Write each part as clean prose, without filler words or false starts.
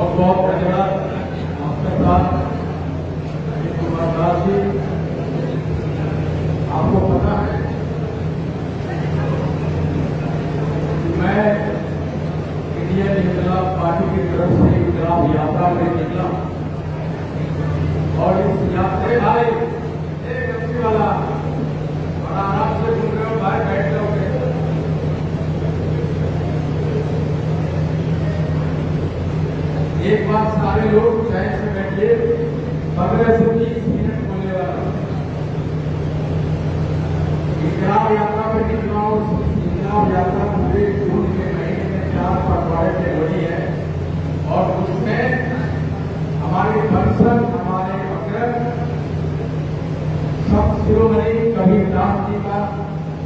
बहुत बहुत धन्यवाद आपके साथ अनिल कुमार दास जी। आपको पता है मैं इंडियन इस्लाम पार्टी की तरफ से इस्लाम यात्रा में निकला और इस यात्रा भाई वाला बड़ा आराम से घूम रहे हो भाई, बैठ जाओगे। एक बार सारे लोग चैन से बैठिए, 15 से 20 मिनट बोलने वाला इस्लाम यात्रा में निकला हूं। इस्लाम यात्रा पूरे जून के महीने में 4 पखवाड़े से बनी है और उसमें हमारे दर्शन, हमारे अग्रज सब शिरोमणि कबीरदास जी का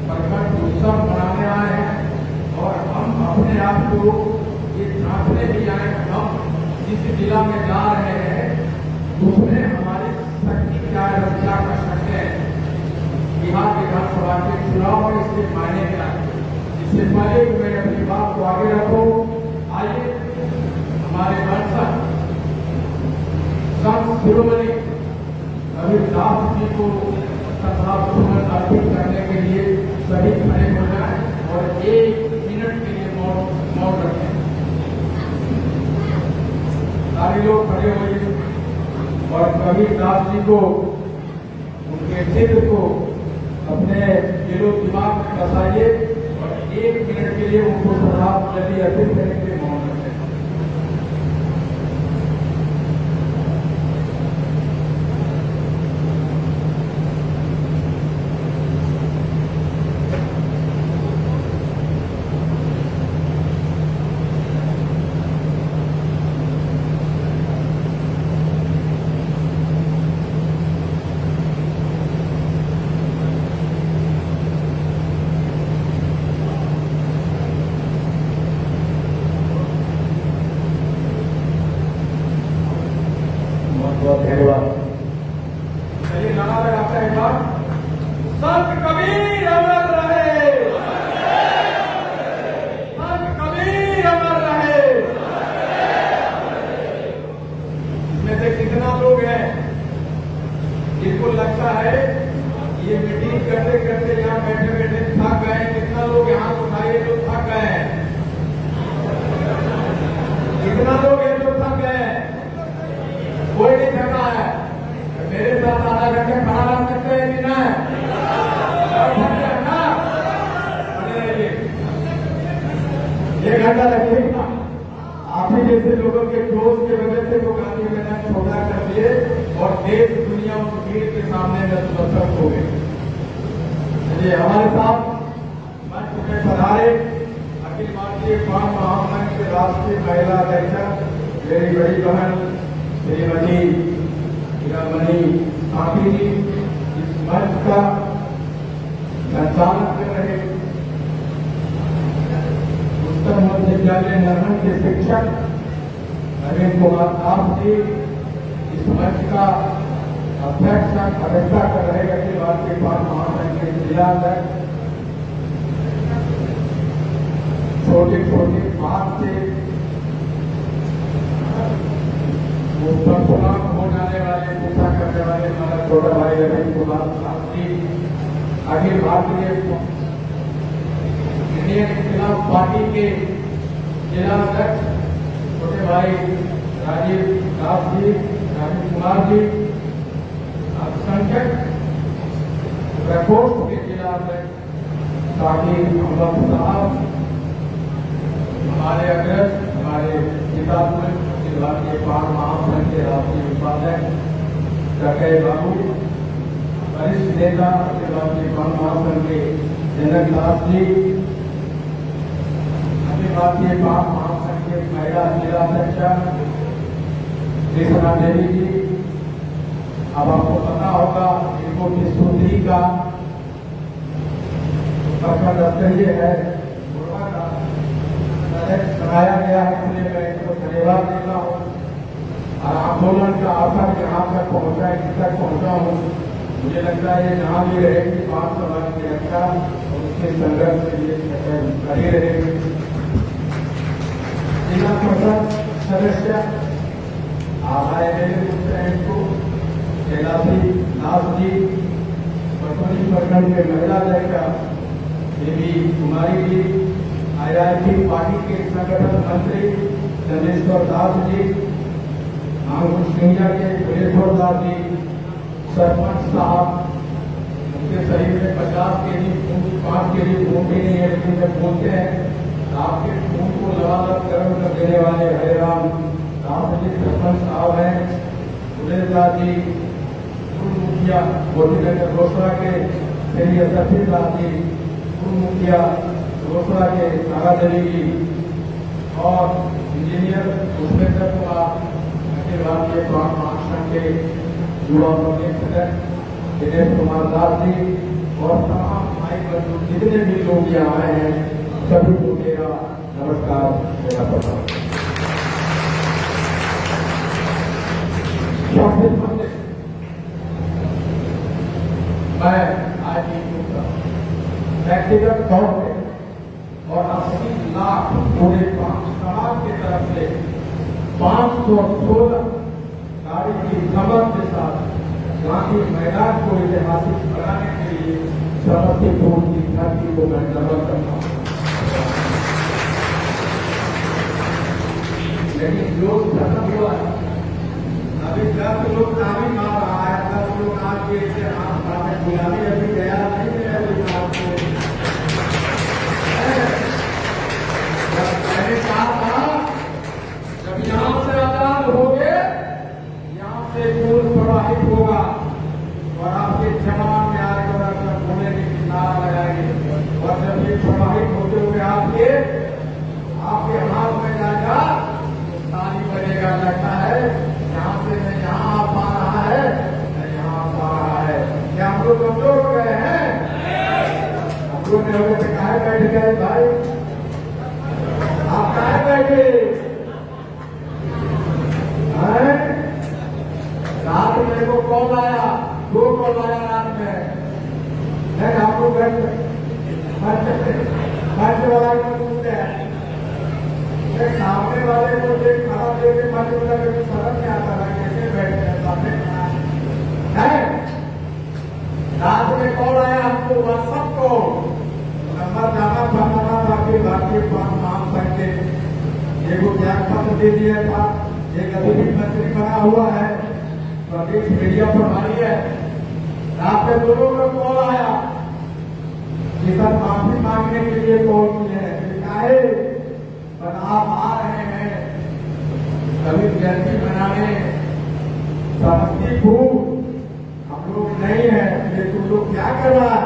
प्रकट उत्सव मनाने आए हैं और हम अपने आप को ये जांचने भी आए। हम जिस जिला में जा रहे हैं उसमें हमारी शक्ति क्या है, क्या कर सकते हैं। बिहार विधानसभा के चुनाव में इसके मायने क्या है। इससे पहले कि मैं अपनी बात को आगे रखूं, आइए हमारे वंशज संत शिरोमणि कबीरदास जी को श्रद्धासुमन अर्पित करने के लिए सभी खड़े हो जाएं और 1 मिनट के लिए मौन रखें। सारे लोग खड़े होइए और कबीरदास जी को, उनके चित्र को अपने दिलो दिमाग में बसाइए और 1 मिनट के लिए उनको श्रद्धांजलि अर्पित करने के लिए मौन रखें। बहुत धन्यवाद। चलिए नारा लगाते हैं एक बार, संत कबीर अमर रहे, संत कबीर अमर रहे। इसमें से कितना लोग हैं जिनको लगता है ये मीटिंग करते करते यहाँ बैठे बैठे थक गए? कितना लोग यहाँ उठाइए जो थक गए हैं? कितना लोग हैं जो थक गए हैं? कोई नहीं थका है। मेरे साथ आधा घंटे खड़ा रह सकते हैं कि नहीं? एक घंटा लगेगा। आप ही जैसे लोगों के जोश की वजह से वो गांधी मैदान छोटा कर दिए और देश दुनिया उस भीड़ के सामने नतमस्तक हो गए। चलिए हमारे साथ मंच में पधारे अखिल भारतीय पान महामंच के राष्ट्रीय महिला अध्यक्ष मेरी बड़ी बहन श्रीमती हीरामणि काकी जी इस मंच का संचालन कर रहे उत्तर मध्य विद्यालय नरहन के शिक्षक अनिल कुमार दास जी इस मंच का अध्यक्षता कर रहे अखिल भारतीय पान महासंघ के जिला अध्यक्ष छोटे छोटे बात से परशुराम हो जाने वाले, पूछा करने वाले हमारा छोटा भाई अनिल कुमार दास जी, अखिल भारतीय इंडियन इस्लाम पार्टी के जिला अध्यक्ष छोटे भाई राजीव दास जी, राजीव कुमार जी, अल्पसंख्यक प्रकोष्ठ के जिला अध्यक्ष साकिब अहमद साहब, हमारे अग्रज हमारे पिता भारतीय पान महासंघ के राष्ट्रीय उपाध्यक्ष डॉक्टर बाबू, वरिष्ठ नेता अखिल भारतीय पान महासंघ के जनक दास जी, अखिल भारतीय पान महासंघ के महिला जिला अध्यक्षा कृष्णा देवी जी। अब आपको पता होगा इनको किशोरी का प्रखंड स्तरीय है बनाया गया है, इसलिए मैं इनको धन्यवाद देता हूँ और आंदोलन का असर जहाँ तक पहुँचा है, किस तक पहुँचा हूँ, मुझे लगता है ये जहाँ भी रहेगी पान समाज की रक्षा और उसके संघर्ष के लिए खड़ी रहेगी। जिला परिषद सदस्य आभार को कैलाशी दास जी, पटोरी प्रखंड के महिला अध्यक्षा देवी कुमारी जी, IIT पार्टी के संगठन मंत्री चंदेश्वर दास जी, मांगुर सिंहिया के भुलेश्वर दास जी, सरपंच साहब, उनके शरीर में 50 kg खून, 5 kg खून भी नहीं है, लेकिन जब बोलते हैं आपके खून को लगातार गर्म कर देने वाले हरेराम दास जी सरपंच साहब हैं, भुलेश दास जी, पूर्व मुखिया गोपीनगर रोसड़ा के श्री सफीर दास जी, पूर्व मुखिया रोसड़ा के तारा देवी जी और इंजीनियर पुष्पेंद्र कुमार, अखिल भारतीय स्वास्थ्य महासंघ के युवा प्रदेश सदस्य दिनेश कुमार दास जी और तमाम भाई बंधु जितने भी लोग यहाँ आए हैं, सभी को मेरा नमस्कार देना पड़ता है। मैं आज व्यक्तिगत तौर पे और 80 लाख पूरे समाज की तरफ से 516 गाड़ी की खबर के साथ गांधी मैदान को ऐतिहासिक बनाने के लिए समस्तीपुर की धरती को मैं नमन करता हूँ। लेकिन जो खत्म हुआ है, अभी 10 लोग नामी मार रहा है, 10 लोग आज के गुलामी अभी गया नहीं है। मैंने कहा था जब यहाँ से आजाद हो गए, यहाँ से खून प्रवाहित होगा और आपके जवान में आएगा जब होने की नारा लगाएंगे और जब ये प्रवाहित होते हुए आपके हाथ में जाएगा ताली बजेगा। लगता है यहाँ से मैं यहाँ आ पा रहा है, मैं यहाँ आ पा रहा है। क्या हम लोग कमजोर हो गए हैं? हम लोग ने होने से कहा बैठ गए भाई, आप कहा बैठे रात में को कॉल आया, 2 कॉल आया रात में, नहीं आपको खर्च वाला पूछते हैं, सामने वाले को देख खाना दे के खर्च वाला कभी समझ नहीं आता था कैसे बैठते हैं सामने है। रात में कॉल आया आपको व्हाट्सएप को, नंबर जाना था बाकी भारतीय महासंघ के एक त्याग पत्र दे दिया था, एक अभी भी मंत्री बना हुआ है, प्रदेश मीडिया प्रभारी है। रात में दोनों का कॉल आया कि सर माफी मांगने के लिए कॉल किए हैं, काहे पर आप आ रहे हैं कभी जयंती मनाने समस्तीपुर, हम लोग नहीं है, ये तुम लोग क्या कर रहा?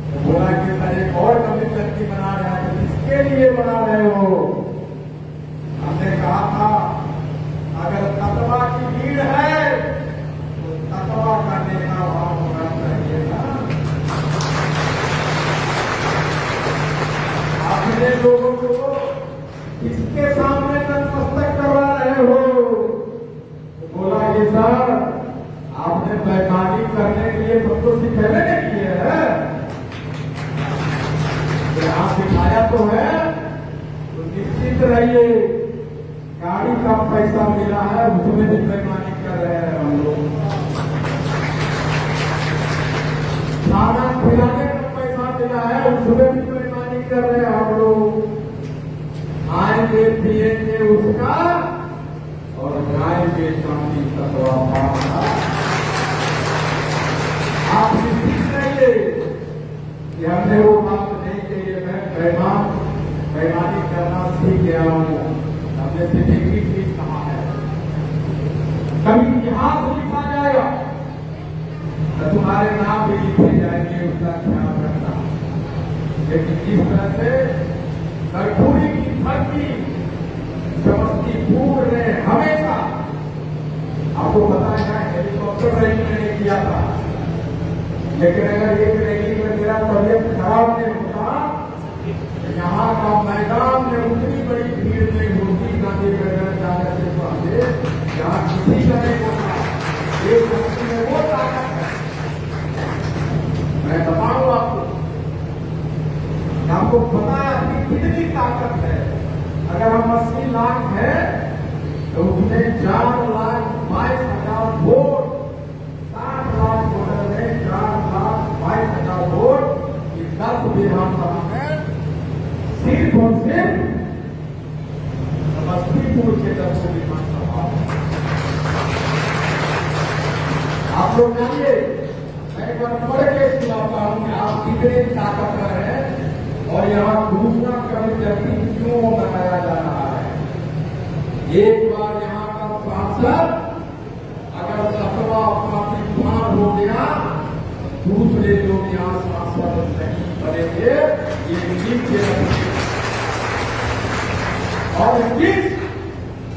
तो बोला कि सर एक और कभी जयंती मना रहे हैं, तो किसके लिए मना रहे हो? हमने कहा था अगर तत्वा की भीड़ है तो तत्वा का देखना वहां होना चाहिए ना। अपने लोगों को किसके सामने नतमस्तक करवा रहे हो? तो बोला कि सर आपने वैज्ञानिक करने के लिए सबको सिखाने नहीं किए है, यहाँ सिखाया तो है, तो निश्चित रहिए गाड़ी का पैसा मिला है उसमें भी बेईमानी कर रहे हैं हम लोग, खाना खिलाने का पैसा मिला है उसमें भी बेईमानी कर रहे हैं हम लोग। आएंगे पिएंगे उसका और जाएंगे शांति तत्वा। आप निश्चित रहिए कि हमने वो बात नहीं कही, मैं बेईमानी करना सीख गया हूँ। हमने डिग्री भी कहा है, कभी इतिहास लिखा जाएगा तो तुम्हारे नाम भी लिखे जाएंगे, उसका ख्याल रखना। लेकिन जिस तरह से कर्पूरी की धरती समस्तीपुर ने हमेशा, आपको पता है हेलीकॉप्टर रैली मैंने किया था, लेकिन अगर एक रैली में मेरा तबियत खराब नहीं होता, यहाँ का मैदान में उतनी बड़ी भीड़ नहीं होती गांधी मैदान जाने से पहले, यहाँ किसी का नहीं होता। एक व्यक्ति में वो ताकत है, मैं बताऊं आपको पता है कि कितनी ताकत है। अगर हम 80 लाख है तो उसमें जान समस्तीपुर के 10 विधानसभा। आप लोग जानिए, मैं एक बार पढ़ के सुनाता हूँ कि आप कितने ताकतवर हैं और यहाँ दूसरा कवि व्यक्ति क्यों बनाया जा रहा है। एक बार यहाँ का सांसद अगर 7वां प्रतिमान हो गया, दूसरे लोग यहाँ सांसद नहीं बनेंगे, ये नीचे और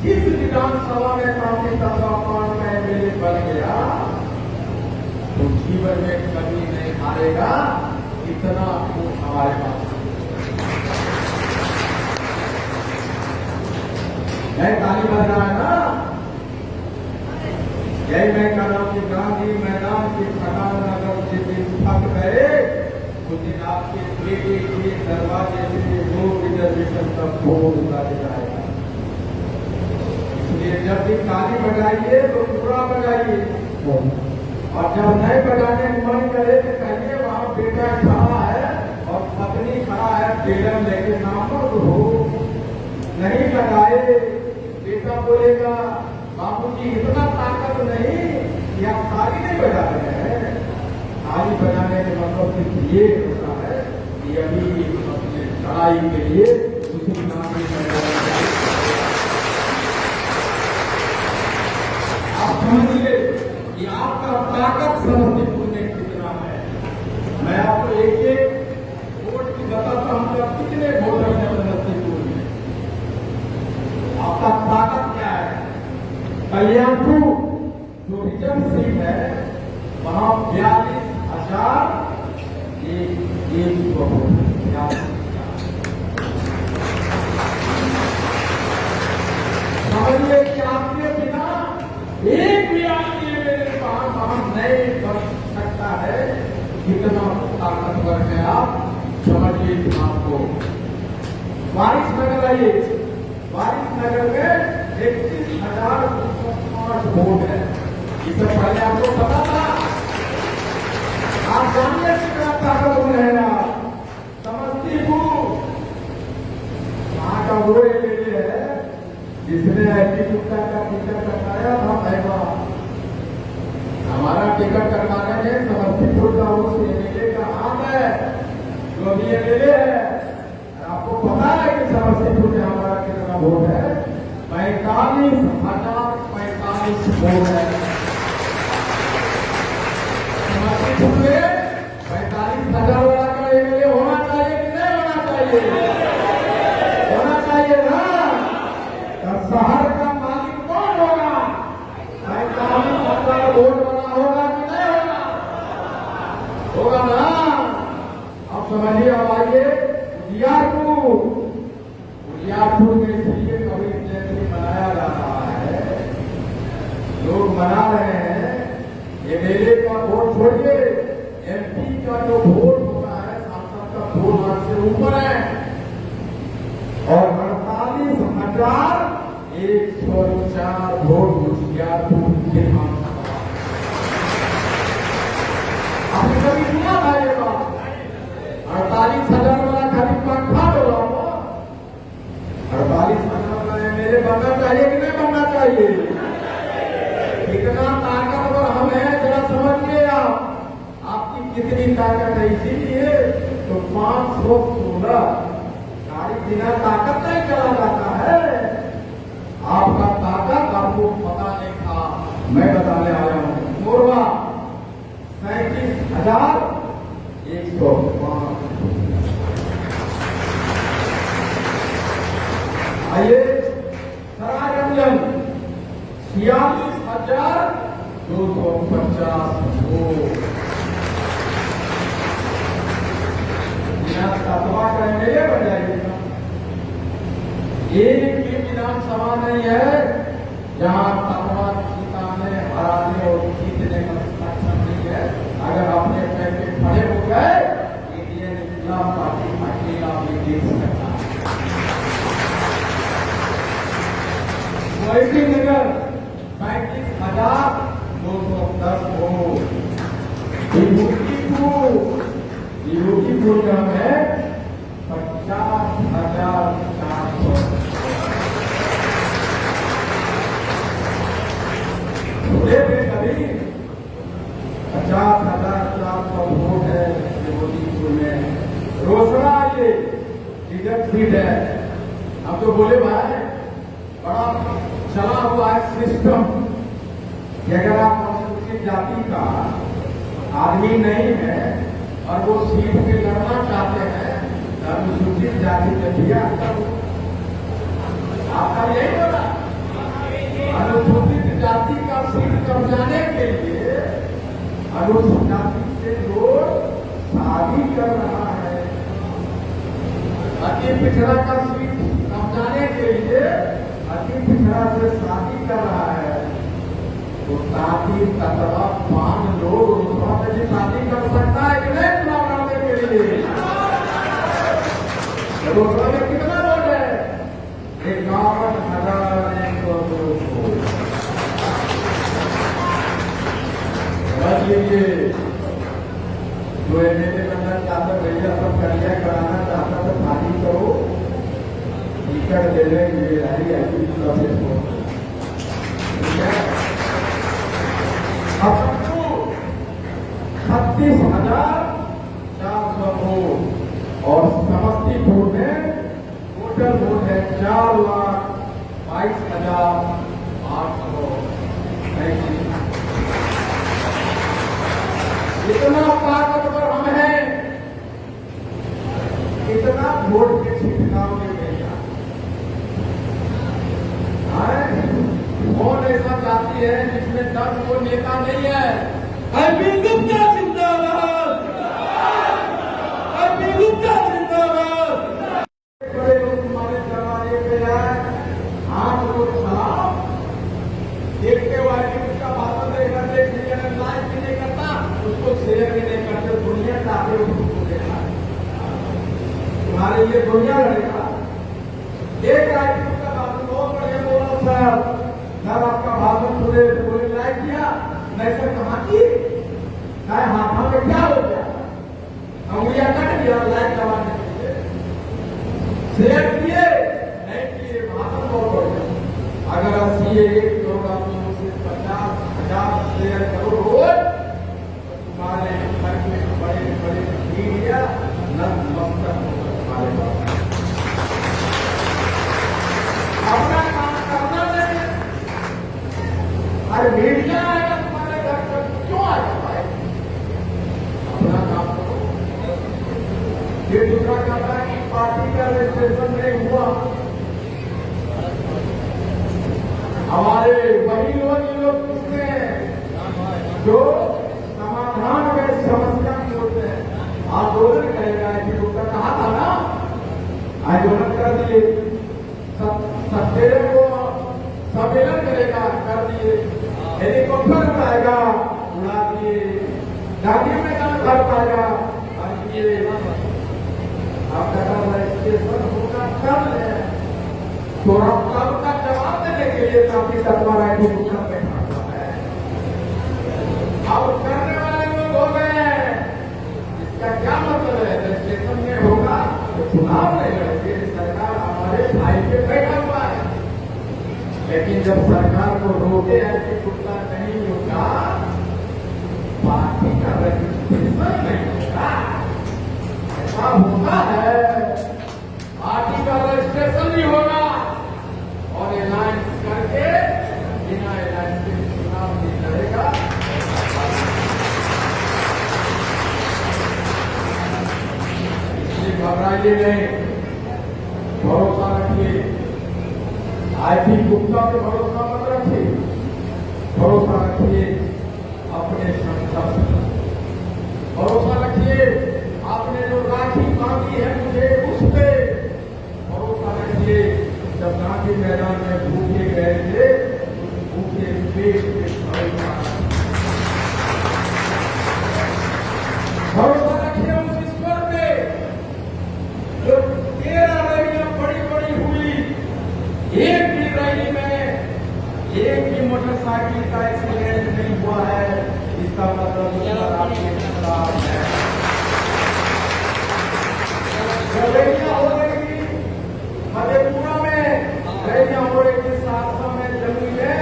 किस विधानसभा में काफी तत्वापान का एमएलए बन गया तो जीवन में कभी नहीं हारेगा। इतना खून हमारे पास है। ताली बज रहा है ना? यही मैं कह रहा हूं कि गांधी मैदान की थकान अगर जिस दिन थक गए उस दिन आपके बेटे के दरवाजे से वो रिजर्वेशन तक बोर्ड उतारे जाएगा। इसलिए जब भी ताली बजाइए तो पूरा बजाइए, और जब नहीं बजाने मन करे तो कहिए वहां बेटा खड़ा है और पत्नी खड़ा है, बेलम लेके नामर्द हो नहीं लगाए। बेटा बोलेगा बाबूजी इतना ताकत नहीं कि आप ताली नहीं बजा रहे हैं। ताली बजाने का मतलब सिर्फ ये होता है कि अभी अपने लड़ाई के लिए उसी नाम में आप समझिए कि आपका ताकत समस्तीपुर में कितना है। मैं आपको एक वोट की बताता हूं कि कितने वोटर हैं समस्तीपुर में। आपका ताकत क्या है? कल्याणपुर जो रिजर्व सीट है वहां 42,000 समझिए कि आपके बिना एक भी आदमी मेरे वहां नहीं बन सकता है। कितना ताकतवर है आप, समझिए इस बात को। वारिस नगर आइए, वारिस नगर में 31,205 वोट है। इससे पहले आपको पता था? आप जानिए कितना ताकतवर है आप। समस्तीपुर वहां का वो एमएलए है जिसने एमपी गुप्ता का टिकट कटवाया था। पहला हमारा टिकट कटवाने में समस्तीपुर का उस एमएलए का हाथ है, जो भी एमएलए है। आपको पता है कि समस्तीपुर में हमारा कितना वोट है? 45,045 वोट है। समस्तीपुर में 45,000 वाला का एमएलए होना चाहिए कि नहीं होना चाहिए? होना चाहिए ना? तो शहर का मालिक कौन होगा? 45,000 वोट वाला होगा कि नहीं होगा? होगा ना? अब समझिए। अब आइए उजियारपुर में इसलिए कवि जयंती मनाया जा रहा है, लोग मना रहे हैं। एमएलए का वोट छोड़िए, एमपी का जो वोट होता है सांसद का 2 लाख से ऊपर है और 48,104 वोट उजियारपुर विधानसभा। आपने कभी सुना था ये बात? 48,000 वाला खाली पंखा बोला हो। 48,000 वाला एमएलए बनना चाहिए कि नहीं बनना चाहिए? कितना ताकतवर हम हैं जरा समझिए आप। आपकी कितनी ताकत है? इसीलिए तो 516 गाड़ी बिना ताकत नहीं चला जाता है। आपका ताकत आपको पता नहीं था, मैं बताने आया हूं। मोरवा 37,105। आइए सरायरंजन 46,250 वोट। विधानसभा का एमएलए बन जाएगा। एक भी विधानसभा नहीं है जहां तत्वा सीता में हराने और जीतने का सक्षम नहीं है। अगर अपने पैसे खड़े हो गए, इंडियन इस्लाम पार्टी अकेला भी जीत सकता है। वैसी नगर 35,210 वोट। विभूतिपुर का है 50,400। अब तो बोले भाई बड़ा चला हुआ है सिस्टम कि अगर आप अनुसूचित जाति का आदमी नहीं है और वो सीट पे लड़ना चाहते हैं तो अनुसूचित जाति में भी आपका यही बोला अनुसूचित जाति का सीट कब्जाने के लिए अनुसूचित जाति से लोग शादी कर रहा है। अति पिछड़ा का सीट कब्जाने के लिए अति पिछड़ा से शादी कर रहा है तो शादी तकवा 5 लोग उसमें जी शादी कर सकता है कि नहीं चुनाव लड़ने के लिए? दूसरा में कितना वोट है? 51,102 समझ लीजिए। जो एमएलए बनना चाहता भैया सब करिया कराना चाहता तो शादी करो टिकट दे देंगे रही अब 36,400 वोट और समस्तीपुर में टोटल वोट है 4,22,800। इतना ताकतवर हम हैं, इतना वोट के छिटकाव में गया। कौन ऐसा जाति है जिसमें 10 को नेता नहीं है? अभी गुप्ता जिंदाबाद, अभी गुप्ता जिंदाबाद। बड़े लोग तुम्हारे दरवाजे पे आए, हाथ को खिलाओ, देखते हुए का भाषण देकर देख लिया, लाइक भी नहीं करता, उसको शेयर भी नहीं करते, दुनिया चाहते उसको देखा तुम्हारे लिए दुनिया लड़ेगा। एक राइट का भाषण बहुत बढ़िया बोला सर, जब आपका भाषण सुने तो बोले लाइक किया, नहीं सर कहाँ की हाथों में क्या हो गया, अंगुलियां कट दिया लाइक करवाने के लिए, शेयर किए नहीं किए, भाषण बहुत बढ़िया। अगर 80 एक लोग आप लोगों से 50,000 शेयर करो रोज, तुम्हारे घर में बड़े बड़े मीडिया नतमस्तक होगा तुम्हारे पास। अपना काम करना नहीं, अरे मीडिया आएगा तुम्हारे घर पर क्यों आएगा भाई? अपना काम करो। ये दूसरा कहता है कि पार्टी का रजिस्ट्रेशन नहीं हुआ, हमारे वही लोग पूछते हैं जो समाधान में समस्या होते हैं। आंदोलन करेगा कि डॉक्टर कहा था ना, आंदोलन कर दिए, सत्तेरे को सम्मेलन करेगा कर दिए, हेलीकॉप्टर उड़ाएगा उड़ा दिए, गाड़ी में काम कर पाएगा कर दिए। आपका रजिस्ट्रेशन होगा कर ले तो हम कब का जवाब देने के लिए काफी तत्पर है बैठा हुआ है। अब करने वाले लोग हो गए, इसका क्या मतलब है? रजिस्ट्रेशन में होगा तो चुनाव नहीं लड़ेंगे, सरकार हमारे भाई पे बैठा हुआ है। लेकिन जब सरकार को रोके ऐसी कुत्ता नहीं होगा, पार्टी का रजिस्ट्रेशन नहीं होगा, ऐसा होता है। पार्टी का रजिस्ट्रेशन नहीं होगा और अलायंस करके बिना अलायंस के चुनाव नहीं लड़ेगा। इसलिए घबराइए नहीं, भरोसा रखिए। आईपी गुप्ता पे भरोसा मत रखिए, भरोसा रखिए अपने संकल्प, भरोसा रखिए आपने जो राखी बांधी है मुझे उस पे भरोसा रखिए। जब गांधी मैदान में भूखे गए थे, भूखे पेट में भरोसा रखिए उस ईश्वर पे जो 13 रैलियां बड़ी बड़ी हुई, एक भी रैली में एक भी मोटरसाइकिल का एक्सीडेंट नहीं हुआ है। इसका मतलब आपके खिलाफ है। रैलियां हो रही थी मधेपुरा में, रैलियां हो रही थी 700 में जमुई में,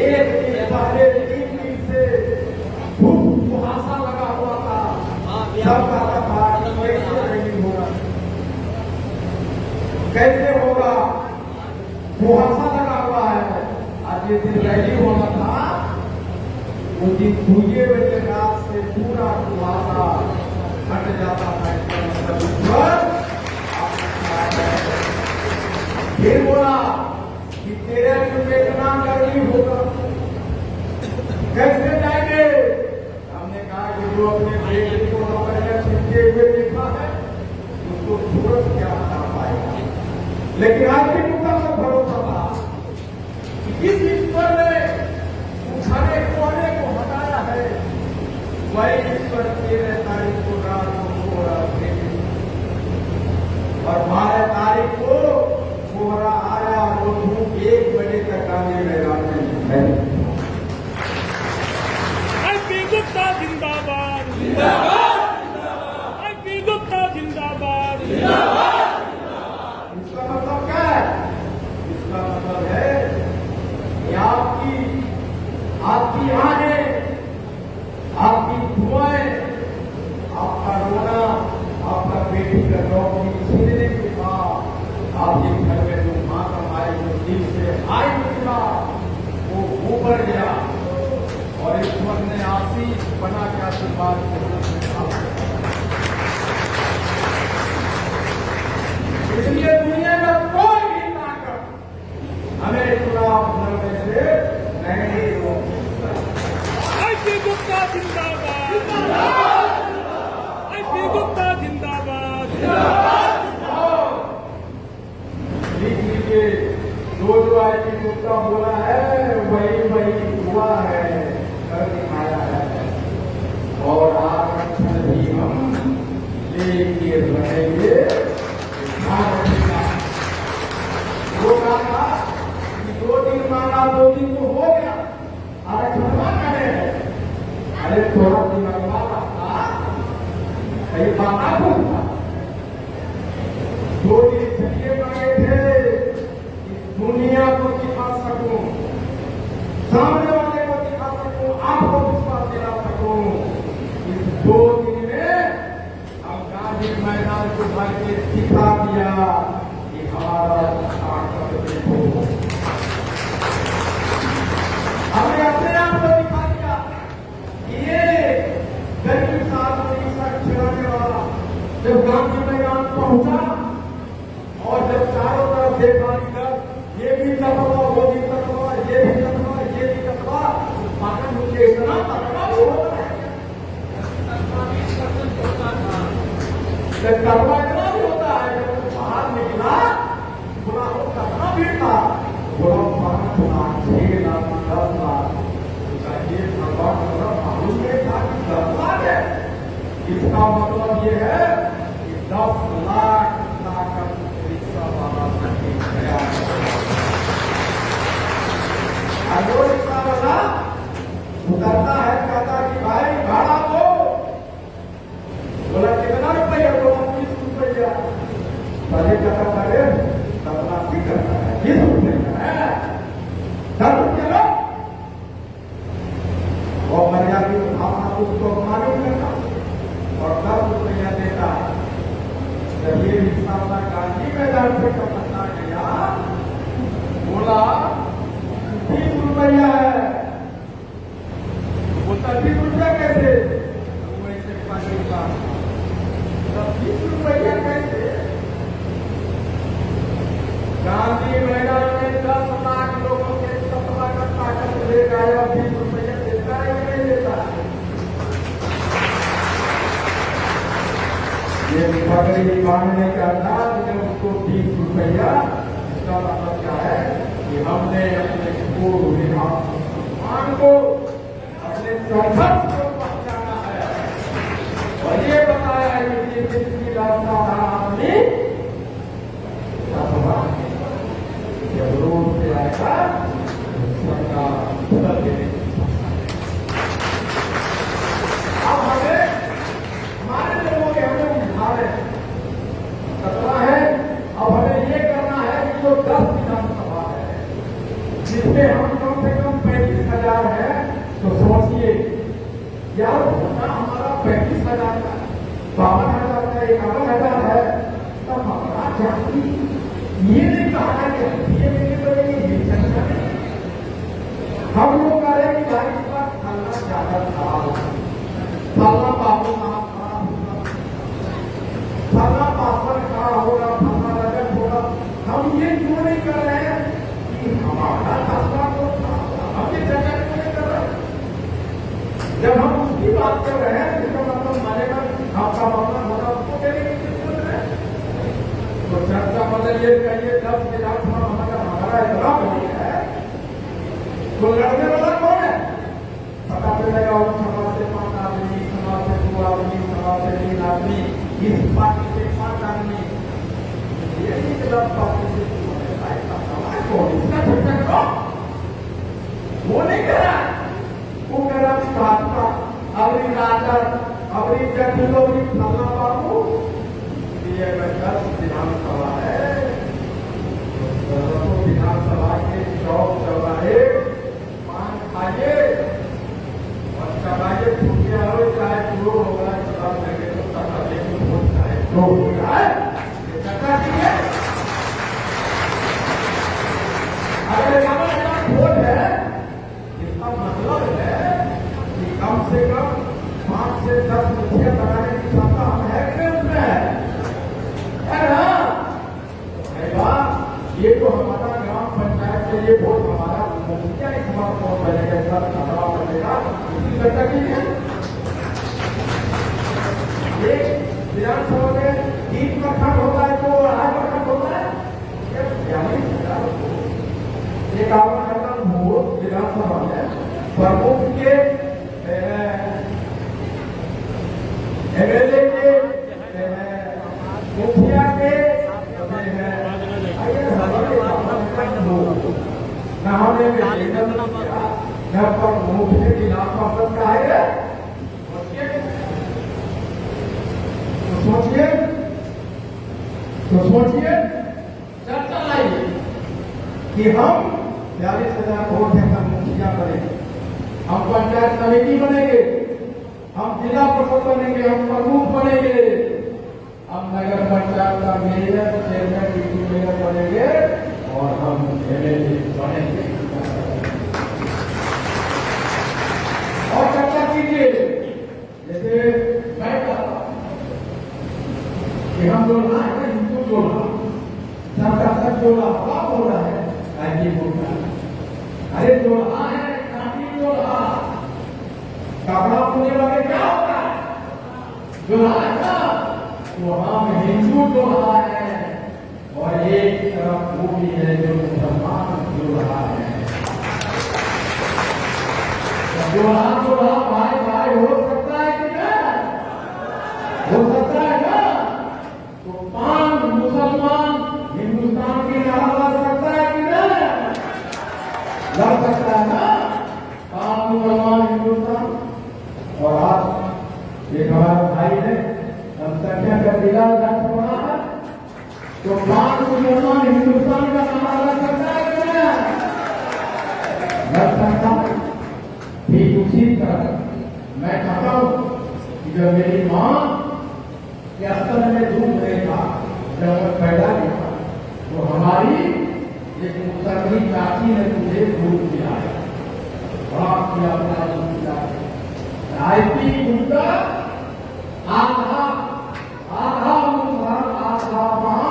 एक दिन पहले 3 दिन से कुहासा लगा हुआ था, सब कहा था कैसे रैली होगा, कैसे होगा। जिस दिन रैली होना था उस दिन दूजे बजे रात से पूरा कुहासा हट जाता था। इसका मतलब फिर बोला कि तेरे में इतना गर्मी होगा कैसे जाएंगे। हमने कहा कि जो अपने बेटे को नौकरियां छिपके हुए देखा है उसको सूरत क्या हटा पाएगा। लेकिन आज भी मुद्दा पर भरोसा था कि जिस ईश्वर ने उठाने कोने को हटाया है वही ईश्वर 13 तारीख को रात को कोहरा भेजे और 12 तारीख को कोहरा आया। वो धूप 1 बजे तक गांधी मैदान में है। गुप्ता जिंदाबाद जिंदाबाद, आईपी गुप्ता जिंदाबाद जिंदाबाद। इसका मतलब क्या है? इसका मतलब है कि आपकी आंखें, आपकी दुआएं, आपका रोना, आपका बेटी का नौकरी छीनने के बाद आपके घर में जो माँ कमाई जो दिल से हाय निकला वो ऊपर गया और ईश्वर ने आशीष बना के आशीर्वाद इसलिए दुनिया में कोई भी ताकत हमें चुनाव लड़ने से नहीं रोक सकता। आईपी गुप्ता जिंदाबाद, आईपी गुप्ता जिंदाबाद। लिख लीजिए, जो आईपी गुप्ता बोला है वही हुआ है, कर दिखाया है और आरक्षण भी हम लेके रहेंगे। वो कहा कि 2 दिन मांगा 2 दिन तो हो गया, आरक्षण मांग रहे हैं। अरे थोड़ा दिन कहीं बात था 2 दिन इसलिए मांगे थे कि दुनिया को दिखा सकूं, सामने वाले को दिखा सकूं, आपको विश्वास दिला सकूं। इस 2 दिन में हम गांधी मैदान को भर के दिखा दिया कि हमारा ताकत देखो। हमने अपने आप को दिखा दिया कि ये गरीब साथ रिक्शा चलाने वाला जब गांधी मैदान पहुंचा और जब चारों तरफ देखा इधर ये भी तकवा, वो भी तकवा, ये भी तकवा, ये भी तकवा, पागल मुझे इतना तकवा होता है। तकवा इतना भी होता है जब बाहर निकला बोला वो कितना भीड़ था, बोला 5 लाख 6 लाख 10 लाख। ये भगवान मालूम नहीं था कि 10 लाख है। इसका मतलब ये है कि 10 लाख ताकत रिक्शा वाला नहीं गया। अगो रिक्शा वाला उतरता है, कहता कि भाई भाड़ा दो। बोला कितना रुपया? बोला 20 रुपया। पहले कहता करे तबला भी करता है 20 रुपया है, 10 रुपया लो और मर्यादा भावना उसको मालूम करता और 10 रुपया देता है। जब ये रिक्शा वाला गांधी मैदान से कपड़ता गया बोला 20 रुपया है। बोलता 20 रुपया कैसे? वैसे 5 रुपया। 20 रुपया कैसे? गांधी मैदान में 10 लाख लोगों के सत्ता का ताकत ले गया, 20 रुपया देता है कि नहीं देता? ये पगड़ी बांधने का नाम है उसको 20 रुपया। इसका मतलब क्या है कि हमने अपने पूर्व सम्मान को, अपने संघर्ष को पहचाना है और ये बताया है कि जिसकी रास्ता हमने जब रोड पे आएगा सरकार बदल देने। अब हमें हमारे लोगों के हमें उठाए खतरा है। अब हमें ये करना है कि जो 10 विधानसभा है जिसमें हम कम से कम 35,000 है, तो सोचिए यार वोटा हमारा 35,000 का, 52,000 का, 51,000 है, तब हमारा जाति ये नहीं कहा कि ये नहीं करेंगे, ये चलना नहीं। बात कर रहे हैं जिसका मतलब मानेगा आपका मतलब होगा उसको देने की जरूरत है। तो चर्चा मतलब ये कहिए 10 विधानसभा हमारा इतना बड़ी है तो लड़ने वाला कौन है? पता चलेगा उस समाज से 5 आदमी, समाज से 2 आदमी, समाज से 3 आदमी, इस पार्टी से 5 आदमी, ये नहीं कि 10 पार्टी से समाज को इसका चर्चा करो। वो नहीं कह रहा, वो कह रहा भाजपा अवरी राजद अवरी जटिल अवरी फला बाबू ये अगर 10 विधानसभा है तो विधानसभा के चौक चौराहे पान खाइए और चढ़ाइए फूटिया हो चाहे जो होगा चला लगे तो चढ़ा देंगे वोट चाहे जो हो जाए ये चर्चा कीजिए। अगर यहाँ वोट है इसका मतलब है कि कम से कम 5 से 10 मुखिया बनाने की क्षमता हम है कि नहीं उसमें है ना? ये तो हमारा ग्राम पंचायत के लिए वोट हमारा मुखिया एक हमारा कौन बनेगा इसका खतरा बनेगा इसकी चर्चा की है। ये विधानसभा में 3% होता है तो 2.5% होता है ये काम करना वोट विधानसभा में प्रमुख के एमएलए के मुखिया के नहाने में पर मुख्य की नाम का है तो सोचिए चर्चा लाइए कि हम 42,000 वोट है हम मुखिया बनेंगे, हम पंचायत समिति बनेंगे, हम जिला परिषद बनेंगे, हम प्रमुख बनेंगे, हम नगर पंचायत का मेयर चेयरमैन डिप्टी मेयर बनेंगे और हम एमएलए बनेंगे। और चर्चा कीजिए जैसे मैं कहता कि हम जोड़ा है हिंदू जोड़ा सबका सब जोड़ा क्या हो रहा है राज्य बोलता अरे जोड़ा है काफी जोड़ा कपड़ा पुणे वाले क्या होता है जोड़ा है ना तो हम हिंदू जोड़ा है और एक तरफ वो भी है जो मुसलमान जोड़ा है। जोड़ा भाई भाई हो सकता है कि नहीं? हो सकता है ना? तो 5 मुसलमान हिंदुस्तान की लड़ाई लड़ सकता है कि नहीं? लड़ सकता है ना? 5 मुसलमान हिंदुस्तान और आज एक हमारे भाई ने जनसंख्या का जिला पड़ा है तो 5 मुसलमान हिंदुस्तान का नारा लड़ सकता है कि नहीं? लड़ सकता है। ठीक उसी तरह मैं कहता हूं कि जब मेरी मां के स्तर में दूध रहेगा जब मैं पैदा किया तो हमारी एक मुसलमी चाची ने मुझे दूध दिया है बड़ा किया अपना दूध दिया रायती गुप्ता आधा आधा मुसलमान आधा मां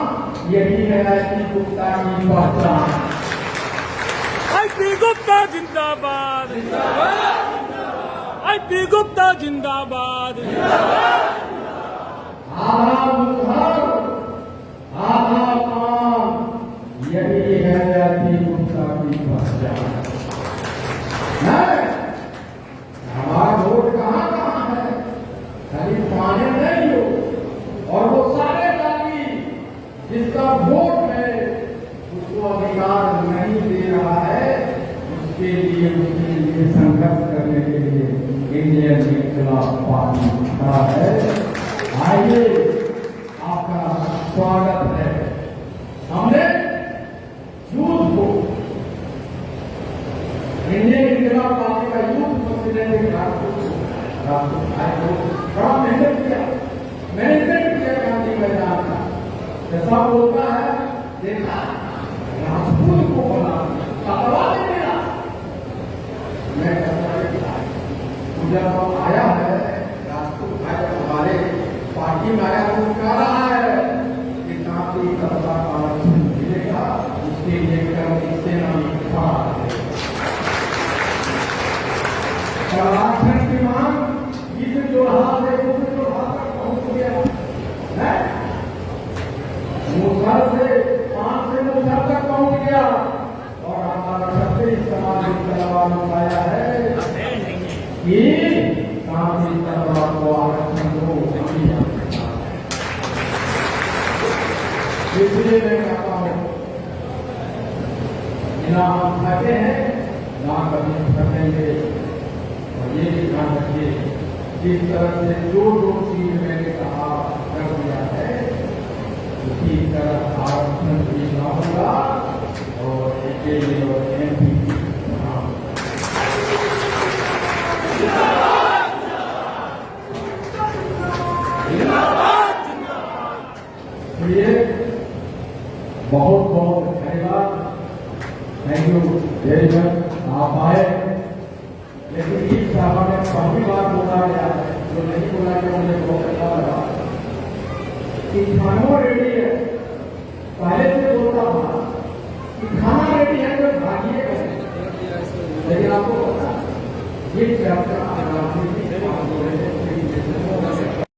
यही है रायती गुप्ता की पहचान। आईपी गुप्ता जिंदाबाद आईपी गुप्ता जिंदाबाद आधा मुसहर आधा काम यही है रायती गुप्ता की पहचान। हमारा वोट कहाँ कहाँ है खाली पाने नहीं हो और वो सारे जाति जिसका वोट है उसको अधिकार नहीं दे रहा है उसके लिए संघर्ष करने के लिए इंडियन के खिलाफ पार्टी खड़ा है। आइए आपका स्वागत है। हमने यूथ को इंडियन के खिलाफ पार्टी का यूथ प्रेसिडेंट बड़ा मेहनत किया मैनेजमेंट किया गांधी मैदान का जैसा बोलता है देखा राजपूत को बना कटवा नहीं मिला। मैं जब आया है राजपूत भाई हमारे पार्टी में आया तो कह रहा है कि काफी कटवा आरक्षण मिलेगा उसके लिए इससे आरक्षण की मांग इस तलवार उठाया है कि कांसी तलवार को आरक्षण को नहीं आ सकता। इसलिए मैं कहता हूं ना हम थके हैं ना कभी थकेंगे। और ये भी ध्यान रखिए, जिस तरह से जो चीज मैंने कहा कर दिया है उसी तरह आरक्षण भी ना होगा और एके और एमपी बहुत बहुत धन्यवाद। Thank you very much. आप आए, लेकिन इस सभा में पहली बार बोला गया है, जो नहीं बोला गया मुझे बहुत अच्छा लगा कि खाना रेडी है। पहले से बोलता था कि खाना रेडी है तो भागिए करें, लेकिन आपको पता ये चर्चा राजनीति